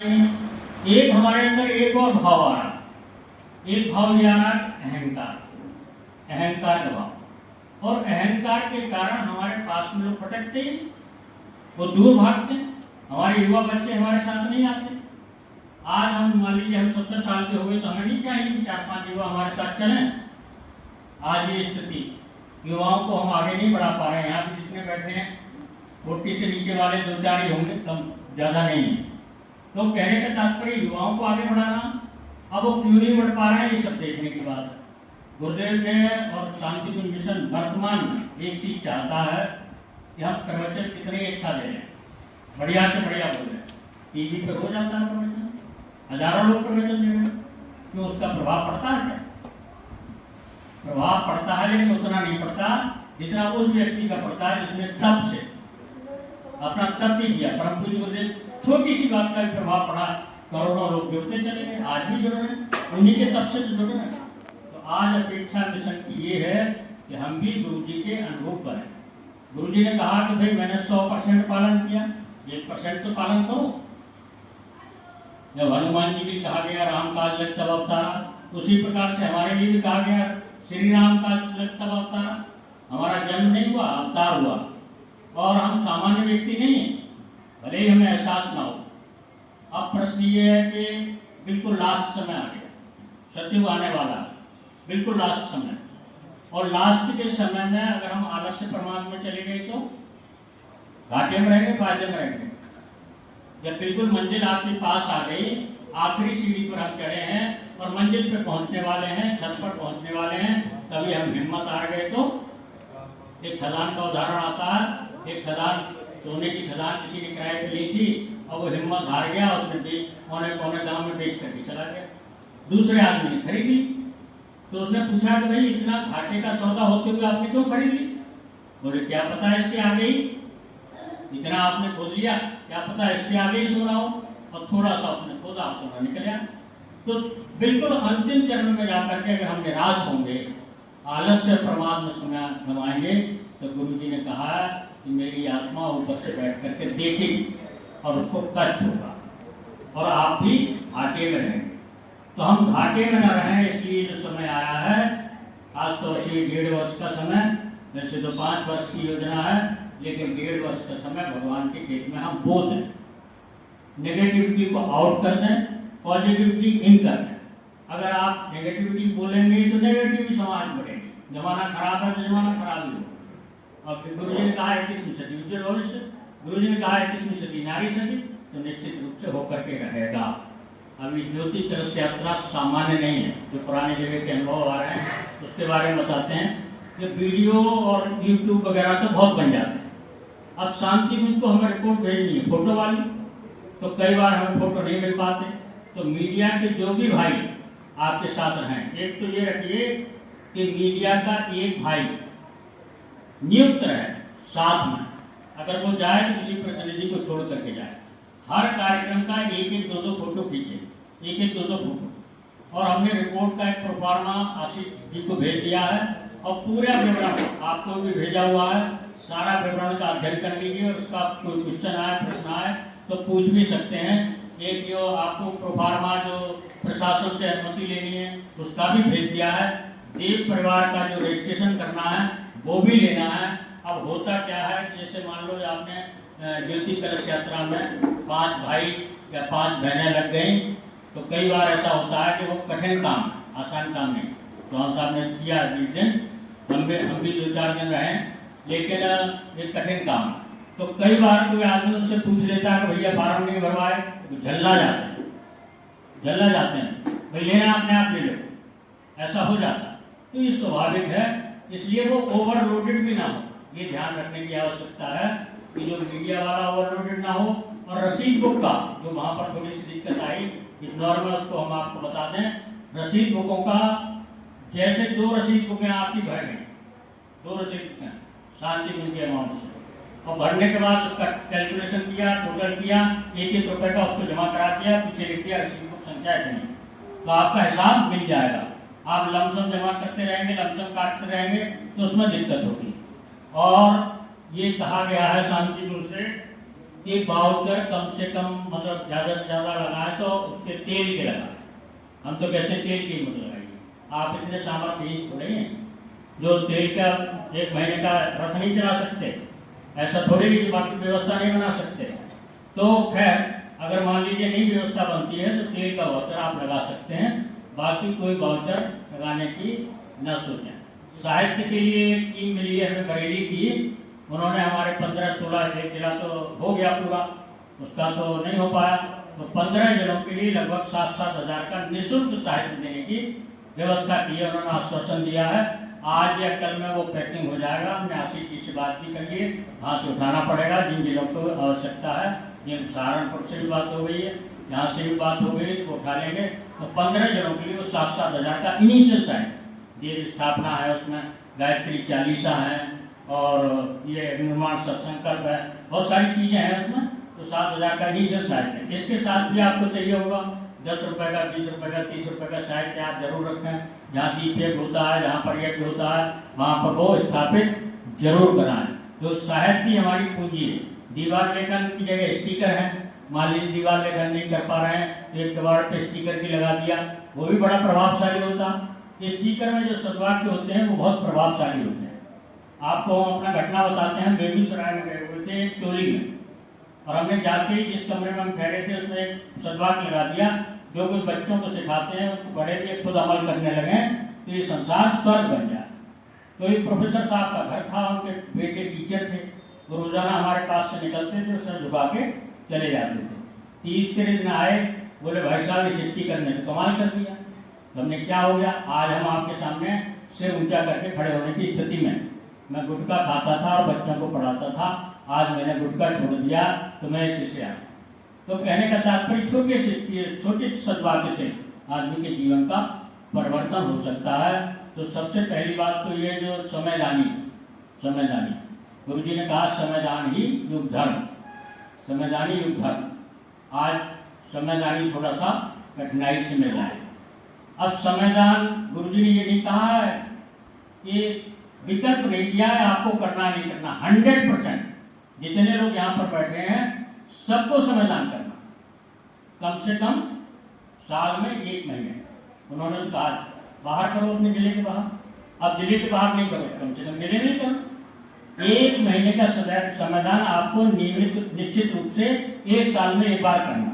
एक हमारे अंदर एक और भाव आ रहा, एक भाव ये आ रहा अहंकार, अहंकार का भाव। और अहंकार के कारण हमारे पास में लोग भटकते हैं, वो दूर भागते हैं, हमारे युवा बच्चे हमारे साथ नहीं आते। आज हम मान लीजिए हम 70 साल के हो गए तो हमें नहीं चाहिए कि 4-5 युवा हमारे साथ चलें। आज ये स्थिति, युवाओं को हम आगे नहीं बढ़ा पा रहे हैं। यहाँ पे जितने बैठे हैं 40 से नीचे वाले 2-4 ही होंगे, कम ज़्यादा नहीं है। तो कहने का तात्पर्य युवाओं को आगे बढ़ाना, अब वो क्यों नहीं बढ़ पा रहे हैं, ये सब देखने की बात है। गुरुदेव ने और शांतिपुर मिशन वर्तमान एक चीज चाहता है कि हम प्रवचन कितने अच्छा दे रहे हैं, बढ़िया से बढ़िया बोल रहे हैं। टीवी पे हो जाता है प्रवचन, हजारों लोग प्रवचन दे रहे हैं, क्यों? उसका प्रभाव पड़ता है क्या? प्रभाव पड़ता है, लेकिन उतना नहीं पड़ता जितना उस व्यक्ति का पड़ता है जिसने तप से अपना तप भी किया। परम पूज्य गुरुदेव छोटी सी बात का भी प्रभाव पड़ा, करोड़ों लोग जुड़ते चले गए, आज भी जुड़ रहे हैं, उन्हीं के तप से तो जुड़ रहे हैं। तो आज अपेक्षा मिशन की ये है कि हम भी गुरु जी के अनुभव करें। गुरु जी ने कहा कि भाई मैंने 100% पालन किया, 1% तो पालन करो। जब हनुमान जी के लिए कहा गया राम काज लग तब अवतारा, उसी प्रकार से हमारे लिए भी कहा गया श्री राम काज लग तब अवतारा। हमारा जन्म नहीं हुआ, अवतार हुआ, और हम सामान्य व्यक्ति नहीं है, भले ही हमें एहसास ना हो। अब प्रश्न ये है कि बिल्कुल लास्ट समय आ गया, सतयुग आने वाला है, बिल्कुल लास्ट समय, और लास्ट के समय में अगर हम आलस्य प्रमाद में चले गए तो घाटे में रहेंगे, फायदे में रहेंगे। जब बिल्कुल मंजिल आपके पास आ गई, आखिरी सीढ़ी पर हम चढ़े हैं और मंजिल पे पहुंचने वाले हैं, छत पर पहुंचने वाले हैं, तभी हम हिम्मत हार गए। तो एक खदान का उदाहरण आता है, एक खदान, सोने की खदान किसी ने किराए पे ली थी और वो हिम्मत हार गया, उसने पौने दाम में बेच करके चला गया। दूसरे आदमी ने खरीदी, तो उसने पूछा कि भाई इतना घाटे का सौदा होते हुए आपने क्यों खरीदी? बोले क्या पता है इसके आगे ही, इतना आपने खोद लिया, क्या पता इसके आगे ही सोना हो, और थोड़ा सा उसने खोदा, सोना निकल आया। तो बिल्कुल अंतिम चरण में जाकर के अगर हम निराश होंगे, आलस्य प्रमाद में समय गंवाएंगे, तो गुरु जी ने कहा कि मेरी आत्मा ऊपर से बैठ करके देखेगी और उसको कष्ट होगा, और आप भी घाटे में रहेंगे। तो हम घाटे में न रहें, इसलिए जो समय आया है, आज तो 1.5 वर्ष का समय, वैसे तो 5 वर्ष की योजना है, लेकिन 1.5 वर्ष का समय भगवान के खेत में हम बो दें, नेगेटिविटी को आउट कर दें, पॉजिटिविटी इन कर दें। अगर आप नेगेटिविटी बोलेंगे तो नेगेटिव समाज बढ़ेगी, जमाना खराब है तो जमाना खराब ही होगा। और फिर गुरु जी ने कहा 21वीं सदी उज्जवल भविष्य, गुरु जी ने कहा 21वीं सदी नारी सदी, तो निश्चित रूप से होकर के रहेगा। अभी ज्योति कलश यात्रा सामान्य नहीं है, जो पुराने जगह के अनुभव आ रहे हैं उसके बारे में बताते हैं। ये वीडियो और यूट्यूब वगैरह तो बहुत बन जाते हैं। अब शांति कुंज को हमें रिपोर्ट भेजनी है फोटो वाली, तो कई बार हमें फोटो नहीं मिल पाते। तो मीडिया के जो भी भाई आपके साथ रहें, एक तो ये रखिए कि मीडिया का एक भाई नियुक्त रहे साथ में, अगर वो जाए तो किसी प्रतिनिधि को छोड़ करके जाए। हर कार्यक्रम का 1-1, 2-2 फोटो खींचे, 1-1, 2-2 फोटो। और हमने रिपोर्ट का एक प्रोफार्मा आशीष जी को भेज दिया है, और पूरा विवरण आपको भी भेजा हुआ है। सारा विवरण का अध्ययन कर लीजिए, और उसका कोई क्वेश्चन आए, प्रश्न आए तो पूछ भी सकते हैं। एक जो आपको प्रोफार्मा जो प्रशासन से अनुमति लेनी है उसका भी भेज दिया है। देव परिवार का जो रजिस्ट्रेशन करना है वो भी लेना है। अब होता क्या है, जैसे मान लो आपने ज्योति कलश यात्रा में 5 भाई या 5 बहनें लग गई, तो कई बार ऐसा होता है कि वो कठिन काम, आसान काम नहीं। तो हम साहब ने किया 20 दिन, हम भी 2-4 दिन रहे, लेकिन ये कठिन काम। तो कई बार कोई आदमी उनसे पूछ लेता है कि भैया फार्म नहीं भरवाए, तो झल्ला जाते हैं, भाई लेना अपने आप ले लो, ऐसा हो जाता है। तो ये स्वाभाविक है, इसलिए वो ओवरलोडेड भी ना हो, ये ध्यान रखने की आवश्यकता है कि जो मीडिया वाला ओवरलोडेड ना हो। और रसीद बुक का जो वहाँ पर थोड़ी सी दिक्कत आई, इग्नोर में उसको हम आपको बता दें। रसीद बुकों का, जैसे 2 रसीद बुकें आपकी भर गई, 2 रसीद बुकें शांति कुंज के अमाउंट से, और भरने के बाद उसका कैलकुलेशन किया, टोटल किया, 1-1 रुपये का उसको जमा करा दिया, पीछे लिख दिया रसीद बुक संख्या इतनी, तो आपका हिसाब मिल जाएगा। आप लमसम जमा करते रहेंगे, लमसम काटते रहेंगे, तो उसमें दिक्कत होगी। और ये कहा गया है शांति कुंज से कि वाउचर कम से कम मतलब ज़्यादा से ज़्यादा लगाए तो उसके तेल के लगाए। हम तो कहते हैं तेल की मत लगाइए, आप इतने सामर्थ्यहीन थोड़े हैं जो तेल का 1 महीने का रथ नहीं चला सकते, ऐसा थोड़ी ही बाकी व्यवस्था नहीं बना सकते। तो खैर अगर मान लीजिए नहीं व्यवस्था बनती है तो तेल का वाउचर आप लगा सकते हैं, बाकी कोई वाउचर लगाने की न सोचें। साहित्य के लिए एक टीम मिली है हमें बरेली की, उन्होंने हमारे 15-16 एक जिला तो हो गया पूरा, उसका तो नहीं हो पाया, तो 15 जनों के लिए लगभग 7-7 हज़ार का निःशुल्क साहित्य देने की व्यवस्था की है। उन्होंने आश्वासन दिया है आज या कल में वो पैकिंग हो जाएगा। हमने आशीष जी से बात भी कर ली है, वहाँ से उठाना पड़ेगा जिन जिलों को आवश्यकता है। ये सहारनपुर से भी बात हो गई है, यहाँ से भी बात हो गई, तो उठा लेंगे। तो 15 जनों के लिए वो 7-7 हज़ार का इनिशियल साहित्य, देव स्थापना है उसमें, गायत्री चालीसा है और ये निर्माण सत्संकल्प है, बहुत सारी चीज़ें हैं उसमें। तो 7 हज़ार का इनिशियल साहित्य है। इसके साथ भी आपको चाहिए होगा 10 रुपये का, 20 रुपये का, 30 रुपये का साहित्य आप जरूर रखें। जहाँ दीप यज्ञ होता है, जहाँ पर यज्ञ होता है, वहाँ पर वो स्थापित जरूर कराएं। तो साहित्य हमारी पूंजी है। दीवार लेखन की जगह स्टिकर है, मान लीजिए दीवार लेखन नहीं कर पा रहे हैं तो एक दीवार पे स्टिकर की लगा दिया, वो भी बड़ा प्रभावशाली होता। स्टिकर में जो सद्वाक्य होते हैं वो बहुत प्रभावशाली होते हैं। आपको हम अपना घटना बताते हैं। बेगूसराय में गए हुए थे एक टोली में, और हमने जाके ही जिस कमरे में हम ठहरे थे उसमें एक सद्वाक्य लगा दिया जो कुछ बच्चों को सिखाते हैं, उनको बड़े भी खुद अमल करने लगे तो ये संसार स्वर्ग बन जाए। तो एक प्रोफेसर साहब का घर था, उनके बेटे टीचर थे, वो रोजाना हमारे पास से निकलते थे, उसमें झुका के चले जाते थे। तीसरे दिन आए, बोले भाई साहब ये स्टिकर ने तो कमाल कर दिया। तो हमने क्या हो गया, आज हम आपके सामने सिर ऊंचा करके खड़े होने की स्थिति में। मैं गुटखा खाता था और बच्चों को पढ़ाता था, आज मैंने गुटखा छोड़ दिया तो मैं इसी से आया। तो कहने का तात्पर्य छोटे सद्वाक्य से आदमी के जीवन का परिवर्तन हो सकता है। तो सबसे पहली बात तो ये जो समयदानी, गुरु जी ने कहा समयदान ही युग धर्म, समयदानी युग धर्म। आज समयदानी थोड़ा सा कठिनाई से मिल रहा है। अब समयदान गुरु जी ने ये नहीं कहा है कि विकल्प नहीं दिया है आपको करना नहीं करना। 100% जितने लोग यहाँ पर बैठे हैं सबको समयदान करना, कम से कम साल में 1 महीने। उन्होंने तो कहा बाहर करो अपने जिले के बाहर, अब जिले के बाहर नहीं करो, कम से कम जिले में करो। 1 महीने का समयदान आपको निश्चित रूप से 1 साल में 1 बार करना।